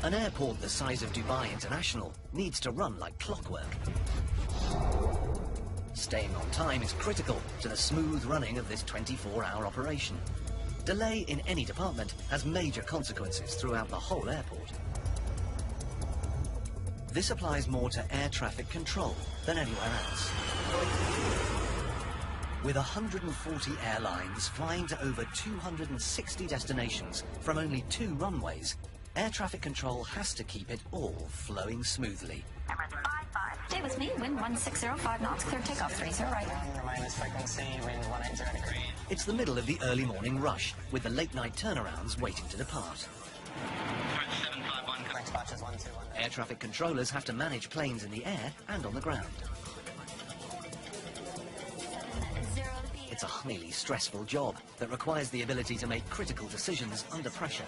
An airport the size of Dubai International needs to run like clockwork. Staying on time is critical to the smooth running of this 24-hour operation. Delay in any department has major consequences throughout the whole airport. This applies more to air traffic control than anywhere else. With 140 airlines flying to over 260 destinations from only 2 runways, air traffic control has to keep it all flowing smoothly. Stay with me, wind 1605 knots, clear takeoff 30 right. Minus frequency, wind 180 degree. It's the middle of the early morning rush, with the late-night turnarounds waiting to depart. Air traffic controllers have to manage planes in the air and on the ground. It's a highly stressful job that requires the ability to make critical decisions under pressure.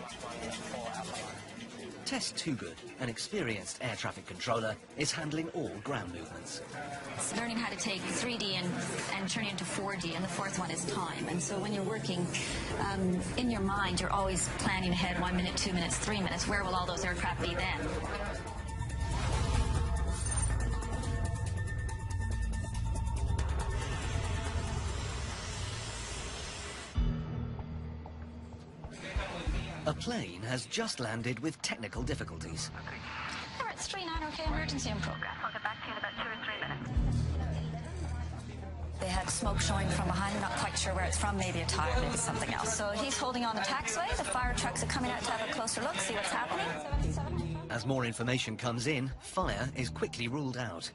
Tess Toogood, an experienced air traffic controller, is handling all ground movements. It's learning how to take 3D and turn it into 4D, and the fourth one is time. And so when you're working in your mind, you're always planning ahead 1 minute, 2 minutes, 3 minutes. Where will all those aircraft be then? A plane has just landed with technical difficulties. Emirates 39, okay, emergency in progress. I'll get back to you in about 2 or 3 minutes. They had smoke showing from behind. I'm not quite sure where it's from. Maybe a tire, maybe something else. So he's holding on the taxiway. The fire trucks are coming out to have a closer look, see what's happening. As more information comes in, fire is quickly ruled out.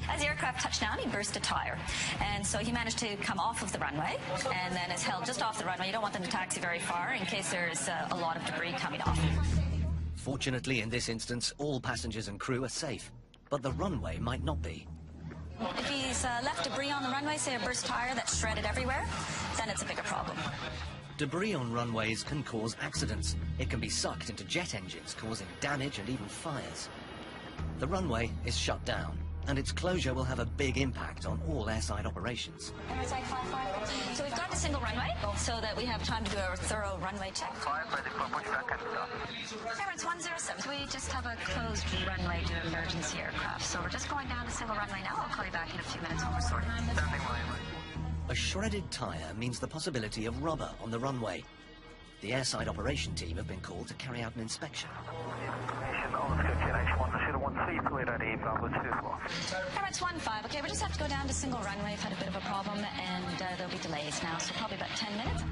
As the aircraft touched down, he burst a tire. And so he managed to come off of the runway and then is held just off the runway. You don't want them to taxi very far in case there's a lot of debris coming off. Fortunately, in this instance, all passengers and crew are safe, but the runway might not be. If he's left debris on the runway, say a burst tire that's shredded everywhere, then it's a bigger problem. Debris on runways can cause accidents. It can be sucked into jet engines, causing damage and even fires. The runway is shut down, and its closure will have a big impact on all airside operations. So we've got a single runway, so that we have time to do a thorough runway check. Emirates 107. We just have a closed runway to emergency aircraft, so we're just going down to single runway now. I'll call you back in a few minutes when we're sorted. A shredded tyre means the possibility of rubber on the runway. The airside operation team have been called to carry out an inspection. Emirates 15. Okay, we just have to go down to single runway. We've had a bit of a problem, and there'll be delays now, so probably about 10 minutes.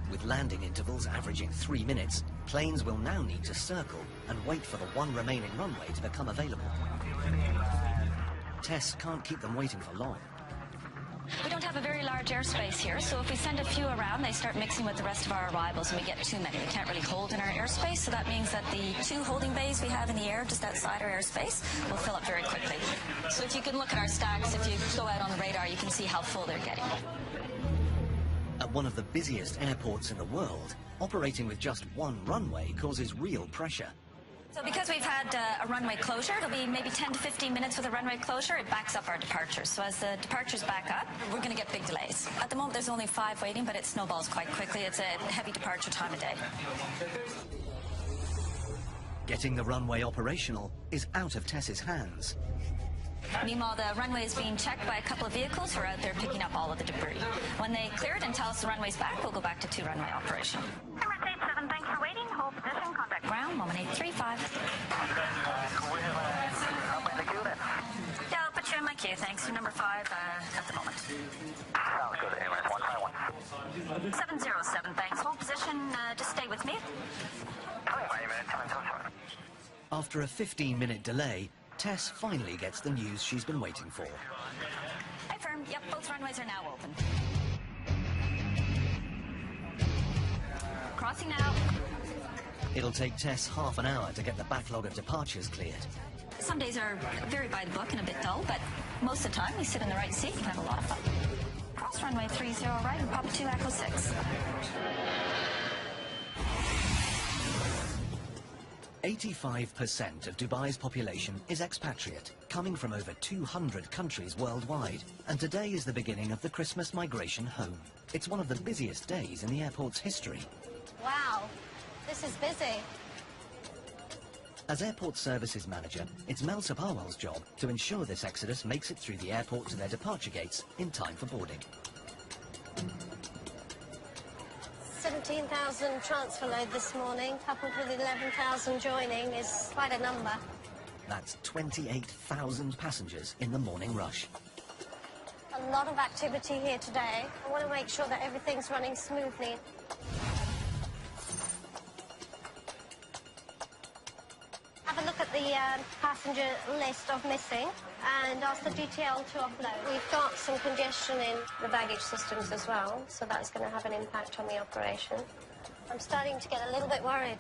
With landing intervals averaging 3 minutes, planes will now need to circle and wait for the one remaining runway to become available. Tess can't keep them waiting for long. We don't have a very large airspace here, so if we send a few around, they start mixing with the rest of our arrivals, and we get too many. We can't really hold in our airspace, so that means that the 2 holding bays we have in the air just outside our airspace will fill up very quickly. So if you can look at our stacks, if you go out on the radar, you can see how full they're getting. At one of the busiest airports in the world, operating with just one runway causes real pressure. So because we've had a runway closure, it'll be maybe 10 to 15 minutes with a runway closure, it backs up our departures. So as the departures back up, we're going to get big delays. At the moment, there's only 5 waiting, but it snowballs quite quickly. It's a heavy departure time of day. Getting the runway operational is out of Tess's hands. Meanwhile, the runway is being checked by a couple of vehicles who are out there picking up all of the debris. When they clear it and tell us the runway's back, we'll go back to 2 runway operation. Emirates 87, thanks for waiting. Hold position, contact Ground, 1835. Yeah, I'll put you in my queue, thanks. You're number 5 at the moment. Sounds good, Emirates 151. 707, thanks. Hold position, just stay with me. After a 15-minute delay, Tess finally gets the news she's been waiting for. Hi, firm. Yep, both runways are now open. Crossing now. It'll take Tess half an hour to get the backlog of departures cleared. Some days are very by the book and a bit dull, but most of the time we sit in the right seat and have a lot of fun. Cross runway 30 right and Papa 2 Echo 6. 85% of Dubai's population is expatriate, coming from over 200 countries worldwide. And today is the beginning of the Christmas migration home. It's one of the busiest days in the airport's history. Wow, this is busy. As airport services manager, it's Mel Sapawal's job to ensure this exodus makes it through the airport to their departure gates in time for boarding. 17,000 transfer load this morning, coupled with 11,000 joining, is quite a number. That's 28,000 passengers in the morning rush. A lot of activity here today. I want to make sure that everything's running smoothly. Have a look at the passenger list of missing and ask the GTL to offload. We've got some congestion in the baggage systems as well, so that's going to have an impact on the operation. I'm starting to get a little bit worried.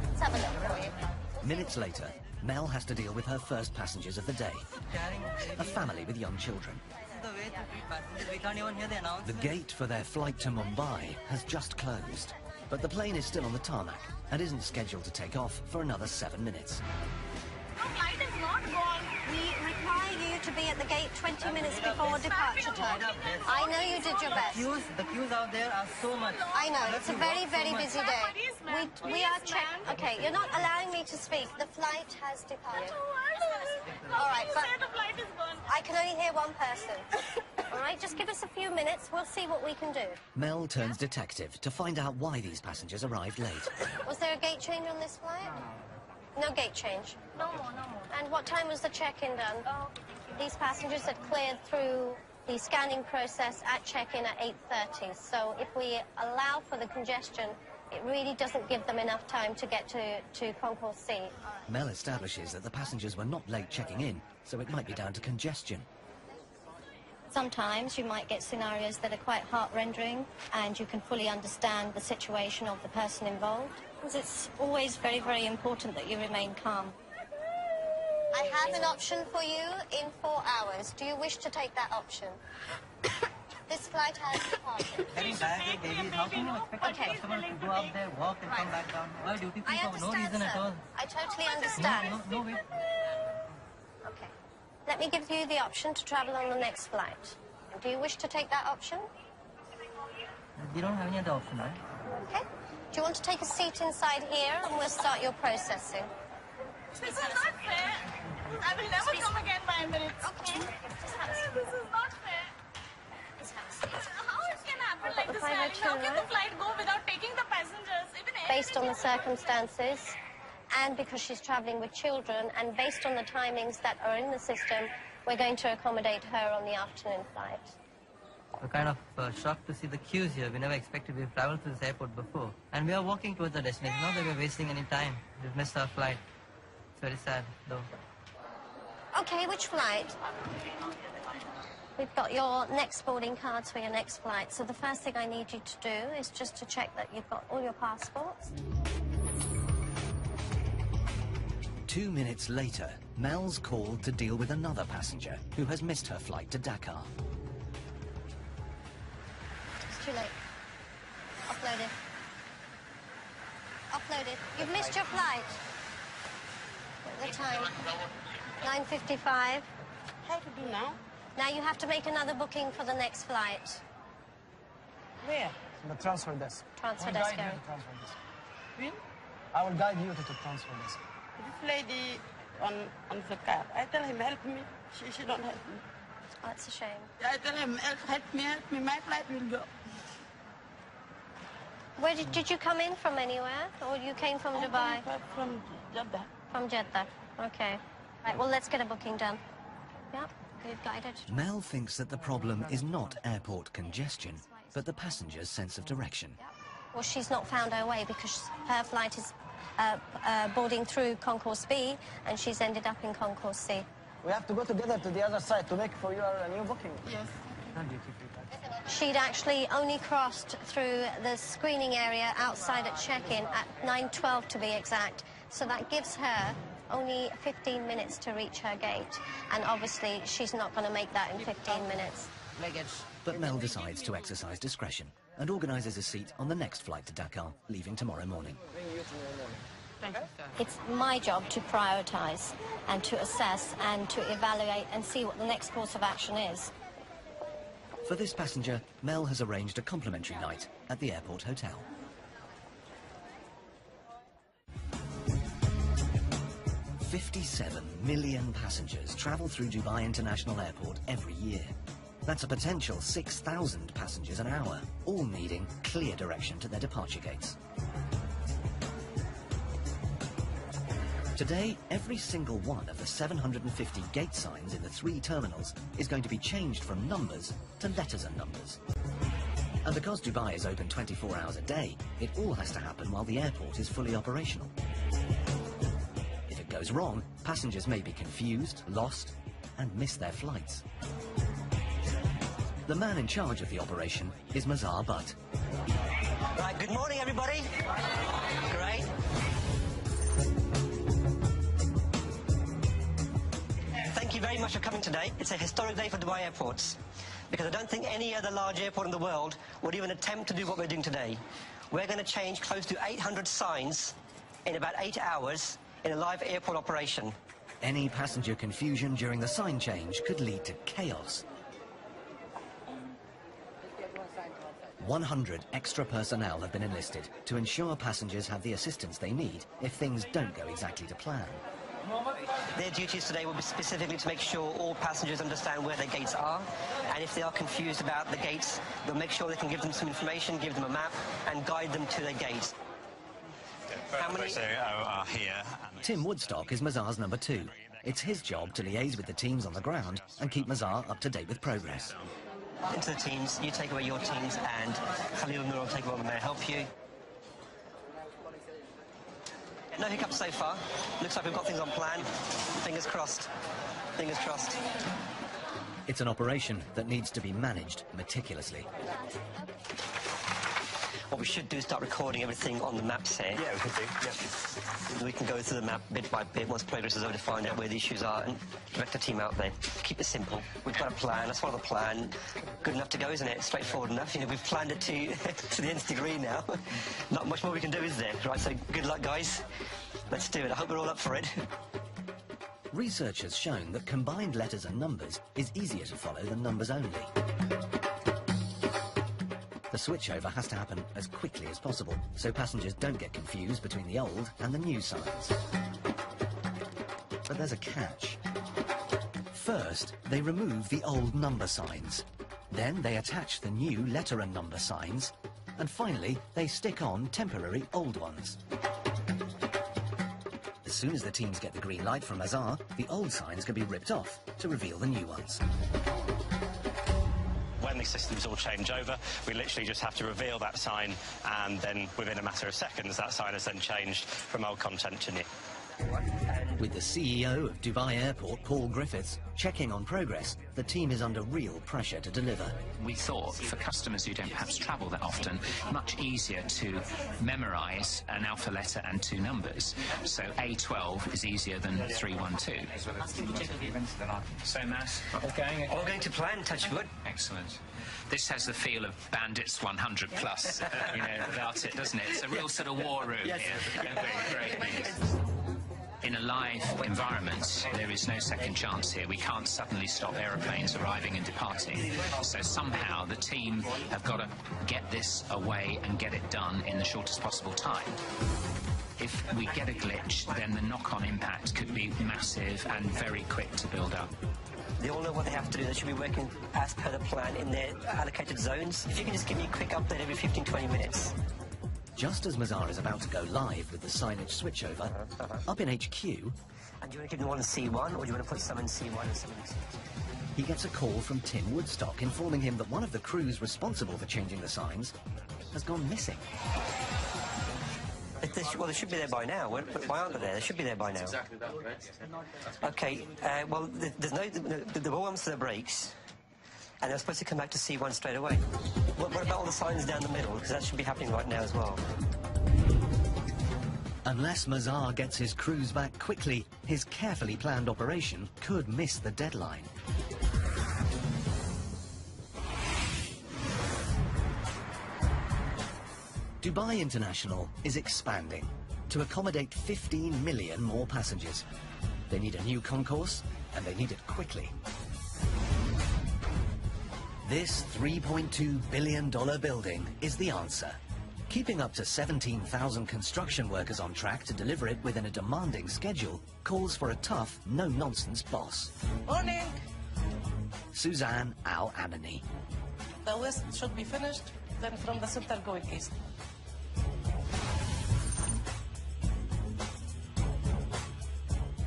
Let's have a look for you. Minutes later, Mel has to deal with her first passengers of the day, a family with young children. The gate for their flight to Mumbai has just closed, but the plane is still on the tarmac and isn't scheduled to take off for another 7 minutes. The flight is not gone. We require you to be at the gate 20 minutes before departure time. I know you did your best. The queues out there are so much. I know, it's a very, very busy day. We are checking. Okay, you're not allowing me to speak. The flight has departed. All right, but The flight is gone. I can only hear one person. All right, just give us a few minutes. We'll see what we can do. Mel turns detective to find out why these passengers arrived late. Was there a gate change on this flight? No gate change. No more, no more. And what time was the check-in done? These passengers had cleared through the scanning process at check-in at 8:30. So if we allow for the congestion, it really doesn't give them enough time to get to Concourse C. Mel establishes that the passengers were not late checking in, so it might be down to congestion. Sometimes you might get scenarios that are quite heart-rendering and you can fully understand the situation of the person involved. It's always very, very important that you remain calm. I have an option for you in 4 hours. Do you wish to take that option? This flight has departed. Carrying baggage, babies, how can you expect a customer to go up there, walk and come back down? Why duty free I for no understand, reason at sir. all? I totally understand. No, wait. Okay. Let me give you the option to travel on the next flight. Do you wish to take that option? We don't have any other option, right? Okay. Do you want to take a seat inside here and we'll start your processing? This is not fair. I will never come again by Emirates. Okay. Just have a seat. This is not fair. Just have a seat. How it can happen like this? Private How can children. the flight go without taking the passengers? Even Based on the circumstances and because she's traveling with children and based on the timings that are in the system, we're going to accommodate her on the afternoon flight. We're kind of shocked to see the queues here. We never expected we've traveled to this airport before. And we are walking towards the destination. Not that we're wasting any time. We've missed our flight. It's very sad, though. Okay, which flight? We've got your next boarding cards for your next flight. So the first thing I need you to do is just to check that you've got all your passports. 2 minutes later, Mel's called to deal with another passenger who has missed her flight to Dakar. It's too late. Offloaded. Offloaded. You've missed your flight. At the time. 9:55. How to do now? Now you have to make another booking for the next flight. Where? The transfer desk. Transfer We'll desk, guide you Gary. to transfer desk. When? I will guide you to the transfer desk. This lady on the car. I tell him, help me. She don't help me. Oh, that's a shame. I tell him, help me. My flight will go. Where did you come in from anywhere? Or you came from Dubai? From Jeddah. From Jeddah. Okay. Right, well, let's get a booking done. Yep, we've guided. Mel thinks that the problem is not airport congestion, but the passenger's sense of direction. Well, she's not found her way because her flight is boarding through Concourse B and she's ended up in Concourse C. We have to go together to the other side to make for you a new booking. Yes. Not duty free. She'd actually only crossed through the screening area outside at check-in at 9:12 to be exact. So that gives her only 15 minutes to reach her gate. And obviously, she's not going to make that in 15 minutes. But Mel decides to exercise discretion and organises a seat on the next flight to Dakar, leaving tomorrow morning. Thank you, sir. It's my job to prioritise and to assess and to evaluate and see what the next course of action is. For this passenger, Mel has arranged a complimentary night at the airport hotel. 57 million passengers travel through Dubai International Airport every year. That's a potential 6,000 passengers an hour, all needing clear direction to their departure gates. Today, every single one of the 750 gate signs in the 3 terminals is going to be changed from numbers to letters and numbers. And because Dubai is open 24 hours a day, it all has to happen while the airport is fully operational. If it goes wrong, passengers may be confused, lost, and miss their flights. The man in charge of the operation is Mazhar Butt. Right, good morning, everybody. Great. Thank you very much for coming today. It's a historic day for Dubai airports, because I don't think any other large airport in the world would even attempt to do what we're doing today. We're going to change close to 800 signs in about 8 hours in a live airport operation. Any passenger confusion during the sign change could lead to chaos. 100 extra personnel have been enlisted to ensure passengers have the assistance they need if things don't go exactly to plan. Their duties today will be specifically to make sure all passengers understand where their gates are, and if they are confused about the gates, they'll make sure they can give them some information, give them a map, and guide them to their gates. How many are here? Tim Woodstock is Mazhar's number 2. It's his job to liaise with the teams on the ground and keep Mazhar up to date with progress. Into the teams, you take away your teams, and Khalil Nur will take over and may help you. No hiccups so far. Looks like we've got things on plan. Fingers crossed. Fingers crossed. It's an operation that needs to be managed meticulously. What we should do is start recording everything on the maps here. Yeah, we could do. Yeah. We can go through the map bit by bit once progress is over to find out where the issues are and direct the team out there. Keep it simple. We've got a plan. Let's follow the plan. Good enough to go, isn't it? Straightforward enough. You know, we've planned it to the nth degree now. Not much more we can do, is there? Right, so good luck, guys. Let's do it. I hope we're all up for it. Research has shown that combined letters and numbers is easier to follow than numbers only. The switchover has to happen as quickly as possible, so passengers don't get confused between the old and the new signs. But there's a catch. First, they remove the old number signs. Then they attach the new letter and number signs. And finally, they stick on temporary old ones. As soon as the teams get the green light from Mazhar, the old signs can be ripped off to reveal the new ones. When the systems all change over, we literally just have to reveal that sign, and then within a matter of seconds, that sign has then changed from old content to new. With the CEO of Dubai Airport, Paul Griffiths, checking on progress, the team is under real pressure to deliver. We thought, for customers who don't perhaps travel that often, much easier to memorise an alpha letter and 2 numbers. So A12 is easier than 312. So, Matt, All going to plan, touch wood. excellent. This has the feel of Bandits 100 plus, you know, without it, doesn't it? It's a real sort of war room Yes. here. Great news. In a live environment, there is no second chance here. We can't suddenly stop aeroplanes arriving and departing. So somehow the team have got to get this away and get it done in the shortest possible time. If we get a glitch, then the knock-on impact could be massive and very quick to build up. They all know what they have to do. They should be working as per the plan in their allocated zones. If you can just give me a quick update every 15-20 minutes. Just as Mazhar is about to go live with the signage switchover, up in HQ... And do you want to keep them all in C1, or do you want to put some in C1 and some in C2? he gets a call from Tim Woodstock informing him that one of the crews responsible for changing the signs has gone missing. Well, they should be there by now. Why aren't they there? They should be there by now. Exactly that, right? Okay, well, there's no... The ones to the brakes, and they're supposed to come back to C1 straight away. What about all the signs down the middle? Because that should be happening right now as well. Unless Mazhar gets his crews back quickly, his carefully planned operation could miss the deadline. Dubai International is expanding to accommodate 15 million more passengers. They need a new concourse, and they need it quickly. This $3.2 billion building is the answer. Keeping up to 17,000 construction workers on track to deliver it within a demanding schedule calls for a tough, no-nonsense boss. Morning. Suzanne Al-Anani. The west should be finished, then from the center going east.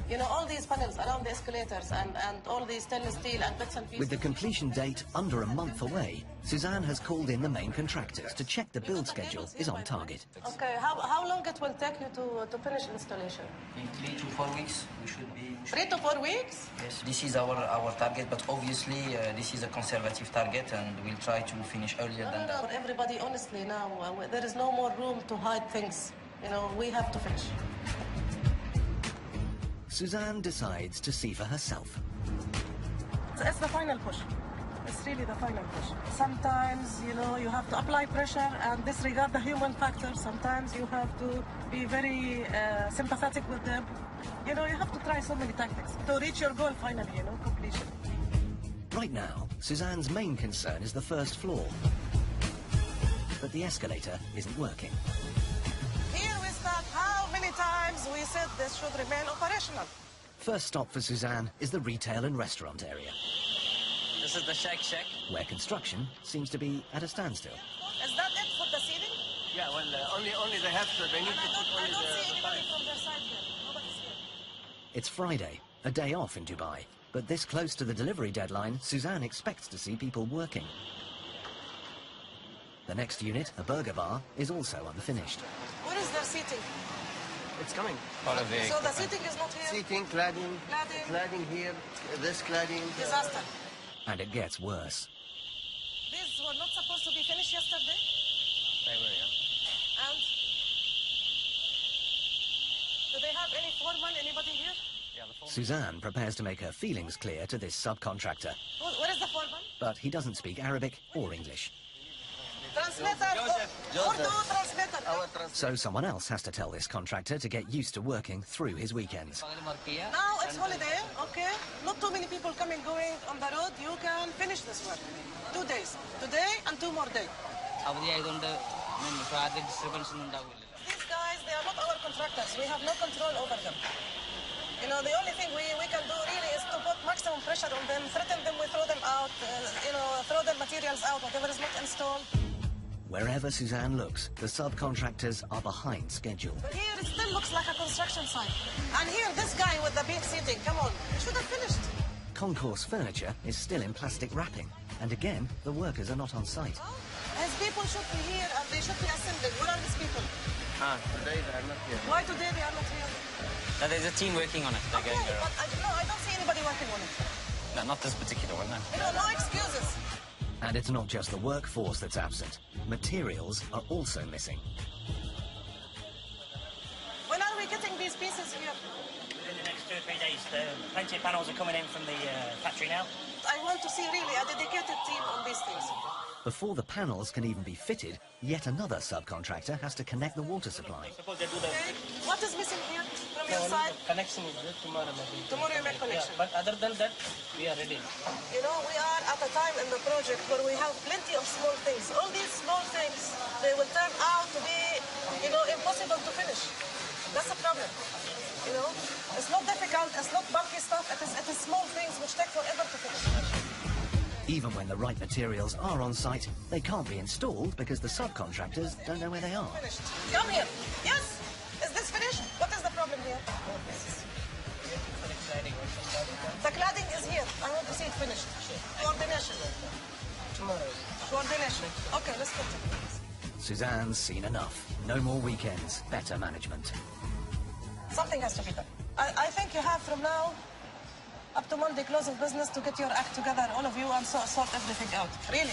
You know, all these panels around the escalators and all these stainless steel and bits and pieces. With the completion date under a month away, Suzanne has called in the main contractors to check the build schedule is on target. Okay, how long it will take you to finish installation? In 3 to 4 weeks, we should be... 3 to 4 weeks? Yes, this is our target, but obviously this is a conservative target and we'll try to finish earlier than that. For everybody, honestly, now, there is no more room to hide things. You know, we have to finish. Suzanne decides to see for herself. It's the final push. It's really the final push. Sometimes, you know, you have to apply pressure and disregard the human factor. Sometimes you have to be very sympathetic with them. You know, you have to try so many tactics to reach your goal finally, you know, completion. Right now, Suzanne's main concern is the first floor. But the escalator isn't working. Here we start. How many times we said this should remain operational? First stop for Suzanne is the retail and restaurant area, This is the Shack, where construction seems to be at a standstill. Is that it for the ceiling? Yeah, well, only they have to. They need to put only I don't see anybody from their side here. Nobody's here. It's Friday, a day off in Dubai. But this close to the delivery deadline, Suzanne expects to see people working. The next unit, a burger bar, is also unfinished. Where is their seating? It's coming. So the seating is not here? Seating, cladding, cladding here, this cladding. Disaster. And it gets worse. These were not supposed to be finished yesterday? They were, yeah. And? Do they have any foreman, anybody here? Yeah, the foreman. Suzanne prepares to make her feelings clear to this subcontractor. Where is the foreman? But he doesn't speak Arabic or English. Translator! Urdu translator! So someone else has to tell this contractor to get used to working through his weekends. Now it's holiday, okay? Not too many people coming, going on the road. You can finish this work. 2 days. Today and 2 more days. These guys, they are not our contractors. We have no control over them. You know, the only thing we can do really is to put maximum pressure on them, threaten them, we throw them out, you know, throw their materials out, whatever is not installed. Wherever Suzanne looks, the subcontractors are behind schedule. But here it still looks like a construction site. And here, this guy with the big seating, come on, it should have finished. Concourse furniture is still in plastic wrapping. And again, the workers are not on site. His people should be here and they should be assembling. Where are these people? Today they are not here. Why today they are not here? No, there's a team working on it. They're going Okay, but I don't see anybody working on it. No, not this particular one, no. You know, no excuses. And it's not just the workforce that's absent. Materials are also missing. When are we getting these pieces here? Within the next 2 or 3 days. Plenty of panels are coming in from the factory now. I want to see really a dedicated team on these things. Before the panels can even be fitted, yet another subcontractor has to connect the water supply. Okay. What is missing here from your side? Connection is good tomorrow. Maybe. Tomorrow you make connection. Yeah, but other than that, we are ready. You know, we are at a time in the project where we have plenty of small things. All these small things, they will turn out to be, you know, impossible to finish. That's a problem. You know, it's not difficult, it's not bulky stuff, it is small things which take forever to finish. Even when the right materials are on site, they can't be installed because the subcontractors don't know where they are. Finished. Come here. Yes? Is this finished? What is the problem here? The cladding is here. I want to see it finished. Coordination. Tomorrow. Coordination. Okay, let's continue. Suzanne's seen enough. No more weekends, better management. Something has to be done. I think you have from now up to Monday close of business to get your act together, all of you, and sort everything out. Really.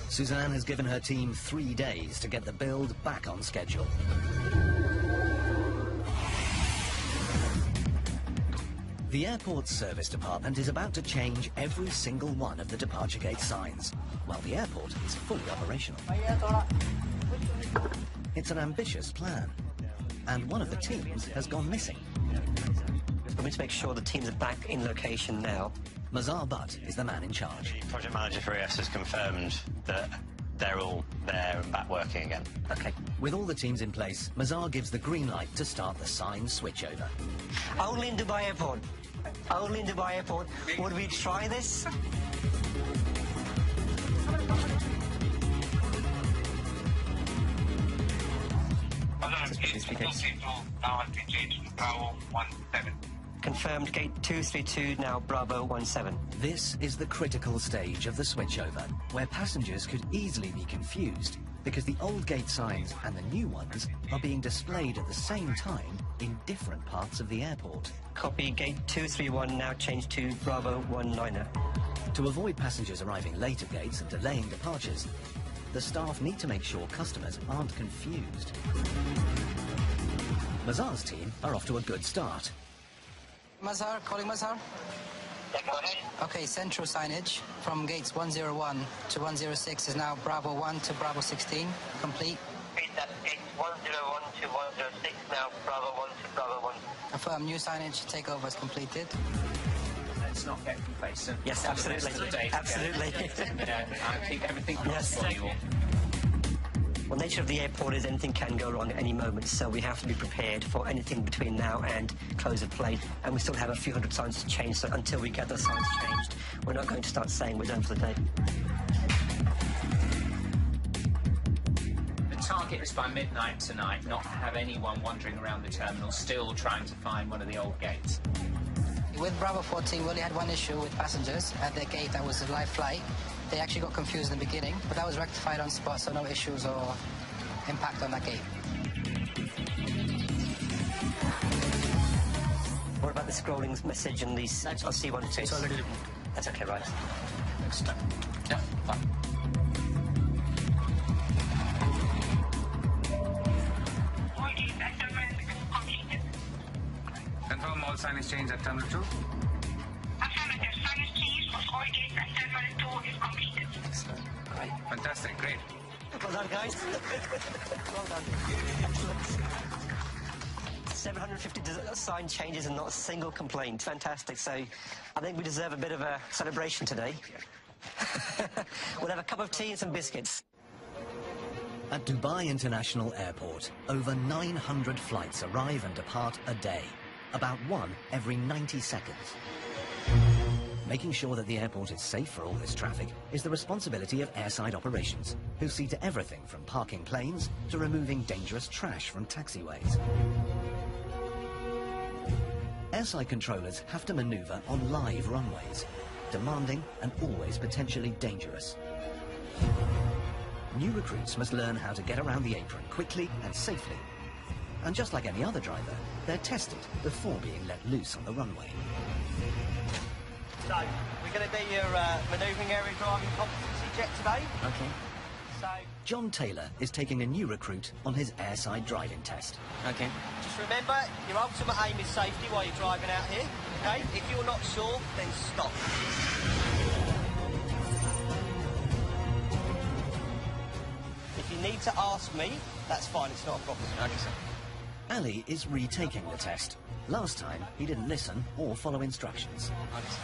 Suzanne has given her team 3 days to get the build back on schedule. The airport's service department is about to change every single one of the departure gate signs, while the airport is fully operational. It's an ambitious plan, and one of the teams has gone missing. We need to make sure the teams are back in location now. Mazar Butt is the man in charge. The project manager for ES has confirmed that they're all there and back working again. Okay. With all the teams in place, Mazar gives the green light to start the sign switchover. Only in Dubai Airport. Only in Dubai Airport. Would we try this? Confirmed gate 232, now Bravo 17. This is the critical stage of the switchover, where passengers could easily be confused because the old gate signs and the new ones are being displayed at the same time in different parts of the airport. Copy, gate 231 now changed to Bravo 19er. To avoid passengers arriving late at gates and delaying departures, the staff need to make sure customers aren't confused. Mazar's team are off to a good start. Mazar, calling Mazar. Yeah, go ahead. Okay, central signage from gates 101 to 106 is now Bravo 1 to Bravo 16, complete. Repeat that, gates 101 to 106, now Bravo 1 to Bravo 1. Affirm new signage takeover is completed. Let's not get complacent. Yes, absolutely. Absolutely. I think everything works for you all. Well, the nature of the airport is anything can go wrong at any moment, so we have to be prepared for anything between now and close of play. And we still have a few hundred signs to change, so until we get those signs changed, we're not going to start saying we're done for the day. The target is by midnight tonight, not to have anyone wandering around the terminal still trying to find one of the old gates. With Bravo 14, we only had one issue with passengers at their gate that was a live flight. They actually got confused in the beginning, but that was rectified on spot, so no issues or impact on that gate. What about the scrolling message and these C1 It's already removed. That's okay, right? Next time. Yeah, fine. Confirm all signage change at Terminal 2. Affirmative. Signage change of all gates at Terminal 2 is completed. Excellent. Great. Fantastic. Great. Well done, guys. Well done. Excellent. 750 sign changes and not a single complaint. Fantastic. So I think we deserve a bit of a celebration today. We'll have a cup of tea and some biscuits. At Dubai International Airport, over 900 flights arrive and depart a day, about one every 90 seconds. Making sure that the airport is safe for all this traffic is the responsibility of airside operations, who see to everything from parking planes to removing dangerous trash from taxiways. Airside controllers have to maneuver on live runways, demanding and always potentially dangerous. New recruits must learn how to get around the apron quickly and safely. And just like any other driver, they're tested before being let loose on the runway. So, we're going to do your manoeuvring area driving competency check today. Okay. So, John Taylor is taking a new recruit on his airside driving test. okay. Just remember, your ultimate aim is safety while you're driving out here, okay? If you're not sure, then stop. If you need to ask me, that's fine, it's not a problem. Okay, sir. Ali is retaking the test. Last time, he didn't listen or follow instructions.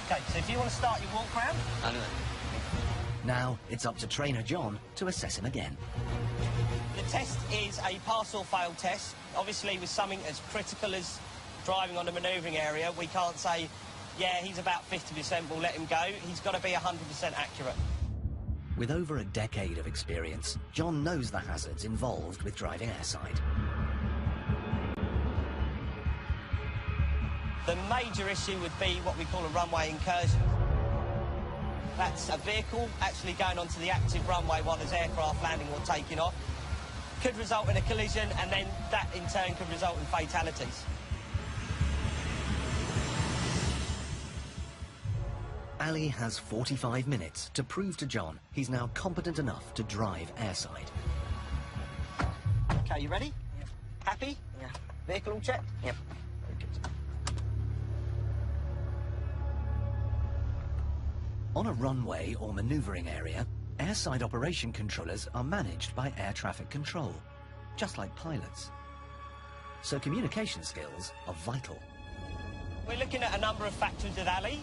Okay, so if you want to start your walk round, I'll do it. Now, it's up to trainer John to assess him again. the test is a pass or fail test. Obviously, with something as critical as driving on the manoeuvring area, we can't say, yeah, he's about 50%, we'll let him go. He's got to be 100% accurate. With over a decade of experience, John knows the hazards involved with driving airside. The major issue would be what we call a runway incursion. That's a vehicle actually going onto the active runway while there's aircraft landing or taking off. Could result in a collision, and then that in turn could result in fatalities. Ali has 45 minutes to prove to John he's now competent enough to drive airside. Okay, you ready? Yeah. Happy? Yeah. Vehicle all checked? Yep. Very good. On a runway or manoeuvring area, airside operation controllers are managed by air traffic control, just like pilots. So communication skills are vital. We're looking at a number of factors with Ali.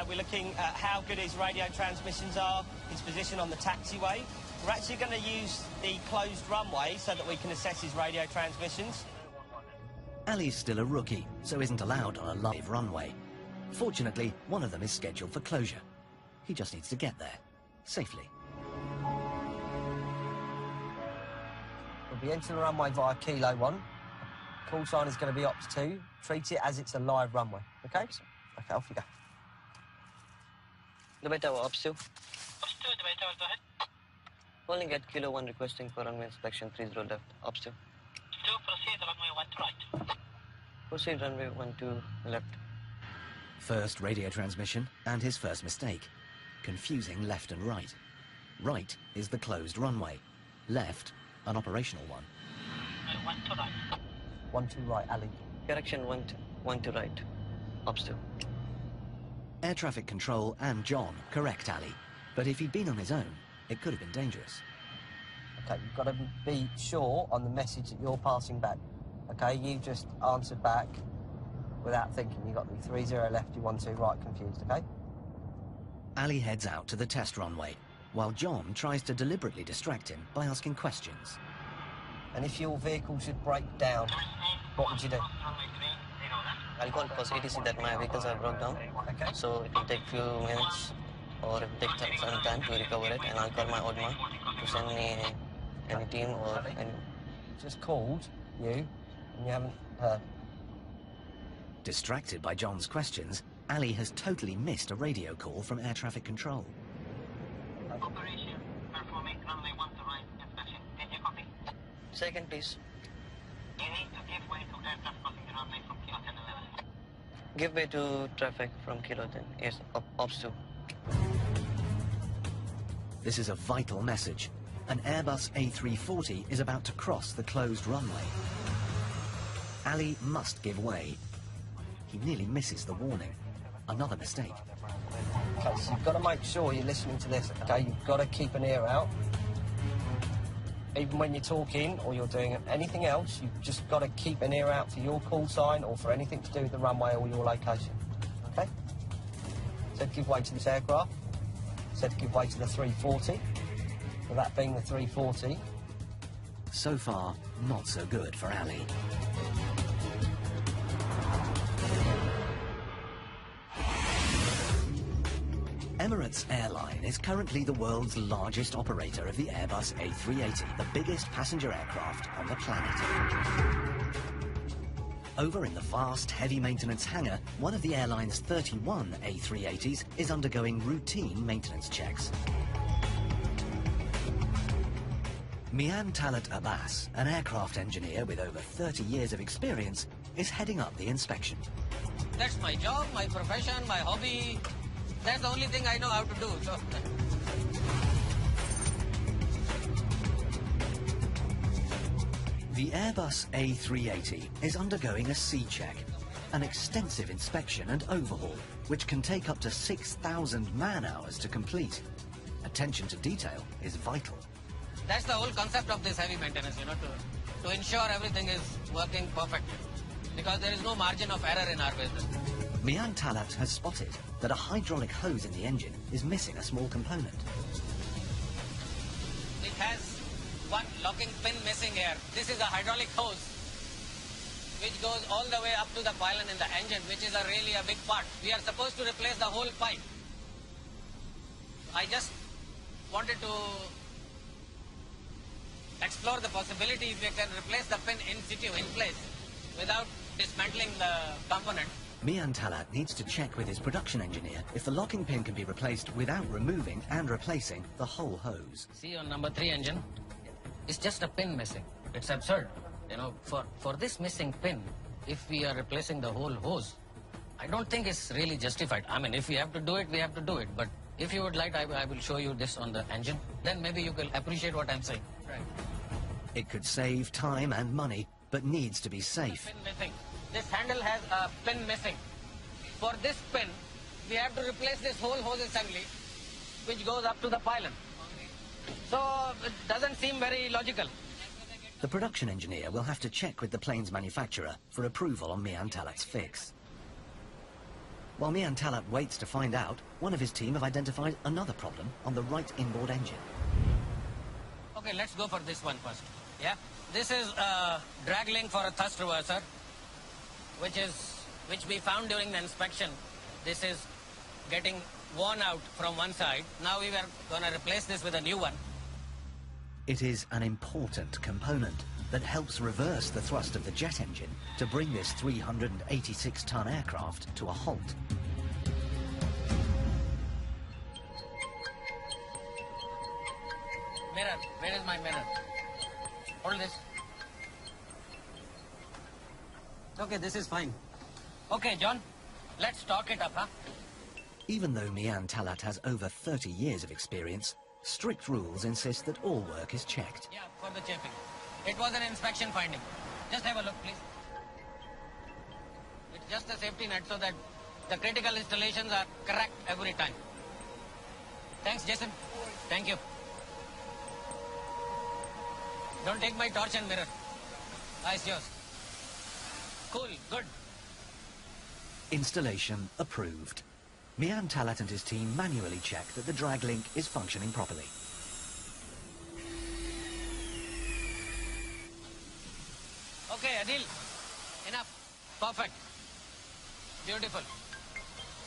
We're looking at how good his radio transmissions are, his position on the taxiway, We're actually going to use the closed runway so that we can assess his radio transmissions. Ali's still a rookie, so isn't allowed on a live runway. Fortunately, one of them is scheduled for closure. He just needs to get there, safely. We'll be entering the runway via Kilo 1. Call sign is going to be Ops 2. Treat it as it's a live runway, okay? Okay, off you go. Dubai Tower, Ops 2. Ops 2, Dubai Tower, go ahead. Calling at Kilo 1 requesting for runway inspection 30 left. Ops 2. 2, proceed runway 1 to right. Proceed runway 1 to left. First radio transmission and his first mistake. Confusing left and right. Right is the closed runway. Left, an operational one. 1 to right. 1 to right, Ali. Correction 1 to right. Ops 2. Air traffic control and John correct Ali. But if he'd been on his own, it could have been dangerous. Okay, you've got to be sure on the message that you're passing back. Okay, you just answered back without thinking. You got the 30 left, you 12 right confused, okay? Ali heads out to the test runway, while John tries to deliberately distract him by asking questions. And if your vehicle should break down, what would you do? I'll call post ATC that my vehicles are broke down. Okay. So it will take few minutes or it will take some time to recover it, and I'll call my ODMA to send me any team or any... Just called you and you haven't heard. Distracted by John's questions, Ali has totally missed a radio call from air traffic control. Operation performing runway 1 to right inspection. Did you copy? Second, please. You need to give way to air traffic crossing the runway from Kilo 10 11. Give way to traffic from Kilo 10. Yes, Ops 2. This is a vital message. An Airbus A340 is about to cross the closed runway. Ali must give way. He nearly misses the warning. Another mistake. Okay, so you've got to make sure you're listening to this, okay? You've got to keep an ear out. Even when you're talking or you're doing anything else, you've just got to keep an ear out for your call sign or for anything to do with the runway or your location, okay? Said give way to this aircraft. Said give way to the 340. So that being the 340. So far, not so good for Ali. Emirates Airline is currently the world's largest operator of the Airbus A380, the biggest passenger aircraft on the planet. Over in the vast, heavy maintenance hangar, one of the airline's 31 A380s is undergoing routine maintenance checks. Mian Talat Abbas, an aircraft engineer with over 30 years of experience, is heading up the inspection. That's my job, my profession, my hobby. That's the only thing I know how to do. So. The Airbus A380 is undergoing a C-check, an extensive inspection and overhaul, which can take up to 6,000 man-hours to complete. Attention to detail is vital. That's the whole concept of this heavy maintenance, you know, to ensure everything is working perfectly. Because there is no margin of error in our business. Mian Talat has spotted that a hydraulic hose in the engine is missing a small component. It has one locking pin missing here. This is a hydraulic hose which goes all the way up to the pylon in the engine, which is really a big part. We are supposed to replace the whole pipe. I just wanted to explore the possibility if we can replace the pin in situ, in place, without dismantling the component. Mian Talat needs to check with his production engineer if the locking pin can be replaced without removing and replacing the whole hose. See, on number 3 engine, it's just a pin missing. It's absurd. You know, for this missing pin, if we are replacing the whole hose, I don't think it's really justified. I mean, if we have to do it, we have to do it. But if you would like, I will show you this on the engine. Then maybe you will appreciate what I'm saying. Right. It could save time and money, but needs to be safe. Pin missing. This handle has a pin missing. For this pin, we have to replace this whole hose assembly, which goes up to the pylon. So it doesn't seem very logical. The production engineer will have to check with the plane's manufacturer for approval on Mian Talat's fix. While Mian Talat waits to find out, one of his team have identified another problem on the right inboard engine. Okay, let's go for this one first. Yeah, this is drag link for a thrust reverser, which we found during the inspection. This is getting worn out from one side. Now we were going to replace this with a new one. It is an important component that helps reverse the thrust of the jet engine to bring this 386-ton aircraft to a halt. Mirror, where is my mirror? Hold this. Okay, this is fine. Okay, John, let's talk it up, huh? Even though Mian Talat has over 30 years of experience, strict rules insist that all work is checked. Yeah, for the chafing. It was an inspection finding. Just have a look, please. It's just a safety net so that the critical installations are correct every time. Thanks, Jason. Thank you. Don't take my torch and mirror. It's yours. Cool, good. Installation approved. Mian Talat and his team manually check that the drag link is functioning properly. Okay, Adil. Enough. Perfect. Beautiful.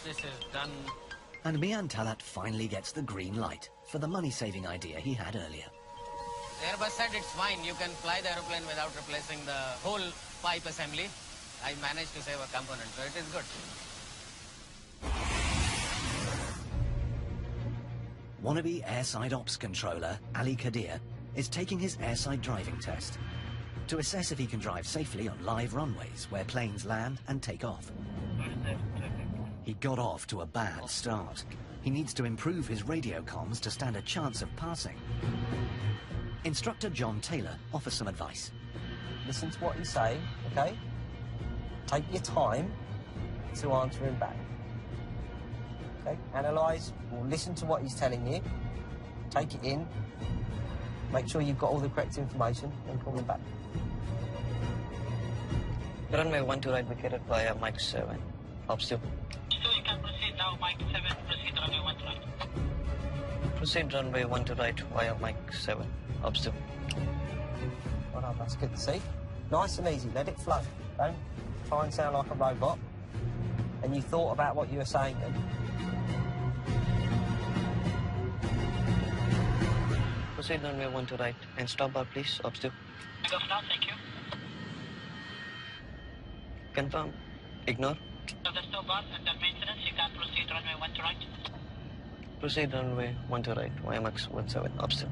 This is done. And Mian Talat finally gets the green light for the money-saving idea he had earlier. Airbus said it's fine. You can fly the aeroplane without replacing the whole pipe assembly. I managed to save a component, so it is good. Wannabe airside ops controller Ali Kadir is taking his airside driving test to assess if he can drive safely on live runways where planes land and take off. He got off to a bad start. He needs to improve his radio comms to stand a chance of passing. Instructor John Taylor offers some advice. Listen to what he's saying, okay? Take your time to answer him back. Okay? Analyse or listen to what he's telling you. Take it in. Make sure you've got all the correct information and call him back. Runway 12 right vacated via Mike 7. Ops 2. So you can proceed now, Mike 7, proceed runway 12 right. Proceed runway 12 right via Mike 7. Ops 2. Well done, that's good to see. Nice and easy, let it flow. Don't try and sound like a robot. And you thought about what you were saying then. Proceed runway 12 right and stop bar please. Ops 2. Go now, thank you. Confirm. Ignore. So there's no bar and the maintenance, you can proceed runway 12 right. Proceed runway 12 right via Mike 17. Ops 2.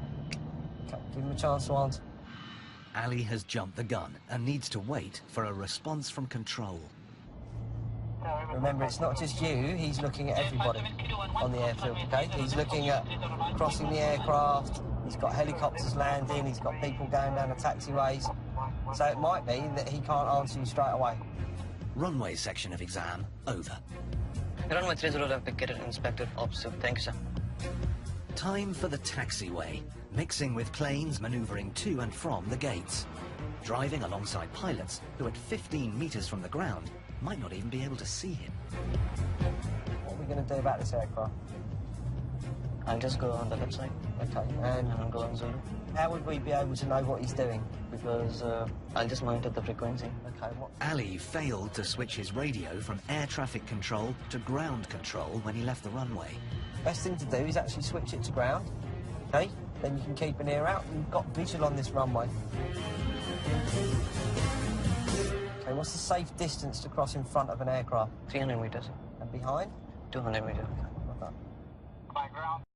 Okay, give him a chance to answer. Ali has jumped the gun and needs to wait for a response from control. Remember, it's not just you, he's looking at everybody on the airfield, okay? He's looking at crossing the aircraft, he's got helicopters landing, he's got people going down the taxiways. So it might be that he can't answer you straight away. Runway section of exam over. Runway 30 right vacated and inspected. Ops 2. Thank you, sir. Time for the taxiway, mixing with planes maneuvering to and from the gates. Driving alongside pilots who at 15 meters from the ground might not even be able to see him. What are we going to do about this aircraft? I'll just go on the left side. Okay, and I'll go on Zulu. how would we be able to know what he's doing? Because I'll just monitor the frequency. Okay, what? Ali failed to switch his radio from air traffic control to ground control when he left the runway. Best thing to do is actually switch it to ground, okay? Then you can keep an ear out. You've got visual on this runway. Okay, what's the safe distance to cross in front of an aircraft? 300 meters. And behind? 200 meters. Okay, well done. By ground.